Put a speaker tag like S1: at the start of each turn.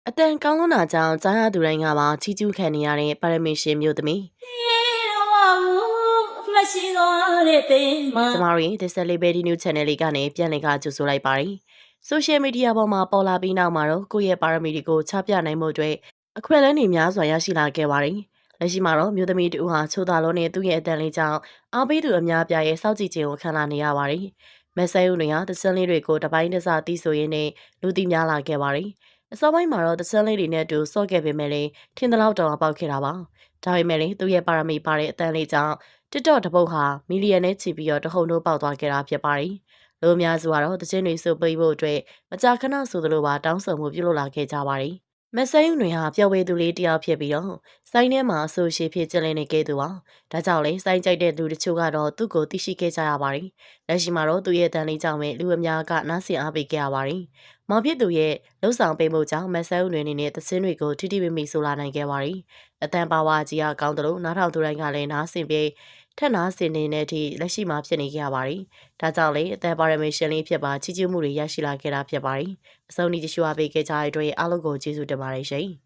S1: အတန်ကောင်းလွန်းတာကြောင့်ကြားရသူတိုင်းကပါချီးကျူးခံနေရတဲ့ပါရမီရှင်မျိုးသမီးကျမတို့ရဲ့ This Celebrity News Channel လေးကနေပြန်လည်ကကြိုဆိုလိုက်ပါတယ်။ Social Media ပေါ်မှာပေါ်လာပြီးနောက်မှာတော့ကိုယ့်ရဲ့ပါရမီတွေကိုချပြနိုင်မှုအတွက်အခွင့်အလမ်းတွေများစွာရရှိလာခဲ့ပါတယ်။လက်ရှိမှာတော့မျိုးသမီးတူဟာချိုးသားလုံးနဲ့သူ့ရဲ့အတန်လေးကြောင့်အားပေးသူအများပြားရဲ့စောင့်ကြည့်ခြင်းကိုခံလာနေရပါတယ်။မက်ဆဲဦးတွေဟာသစင်းလေးတွေကိုတပိုင်းတစတီးဆိုရင်းနဲ့လူသိများလာခဲ့ပါတယ်။အစောပိုင်းမှာတော့သစင်းလေးတွေနဲ့အတူစော့ခဲ့ပေမဲ့လည်းထင်သလောက်တောင်ပေါက်ခဲ့တာပါ။ဒါပေမဲ့လည်းသူ့ရဲ့ပါရမီပါတဲ့အတန်လေးကြောင့် TikTok တပုတ်ဟာမီလီယံနဲ့ချီပြီးတဟုန်ထိုးပေါက်သွားခဲ့တာဖြစ်ပါတယ်။လူအများစုကတော့တခြင်းတွေစုပေးဖို့အတွက်မကြာခဏဆိုသလိုပါတောင်းဆိုမှုပြုလုပ်လာခဲ့ကြပါတယ်။မက်ဆဲယူတွေဟာပျော်ဝေသူလေးတယောက်ဖြစ်ပြီးစိုင်းထဲမှာအဆိုရှိဖြစ်ကျလင်းနေခဲ့သူပါ။ဒါကြောင့်လေစိုင်းကြိုက်တဲ့လူတချို့ကတော့သူ့ကိုသိရှိခဲ့ကြရပါတယ်။လက်ရှိမှာတော့သူ့ရဲ့တန်လေးကြောင့်ပဲလူအများကနားဆင်အားပေးခဲ့ရပါတယ်။မောင်ဖြစ်သူရဲ့လှုပ်ဆောင်ပေးမှုကြောင့်မက်ဆဲယူတွေအနေနဲ့သခြင်းတွေကိုထိထိမိမိဆိုလာနိုင်ခဲ့ပါတယ်။အတန်ပါဝါကြီးကောင်းတယ်လို့နားထောင်သူတိုင်းကလည်းနားဆင်ပြီးထက်နာစင်နေတဲ့အထိလက်ရှိမှာဖြစ်နေကြရပါတယ်။ဒါကြောင့်လေအသက်ပါရမီရှင်လေးဖြစ်ပါချီးကျူးမှုတွေရရှိလာခဲ့တာဖြစ်ပါတယ်။အဆုံးထိကြည့်ရှုအားပေးခဲ့ကြတဲ့အတွက်အားလုံးကိုကျေးဇူးတင်ပါတယ်ရှင်။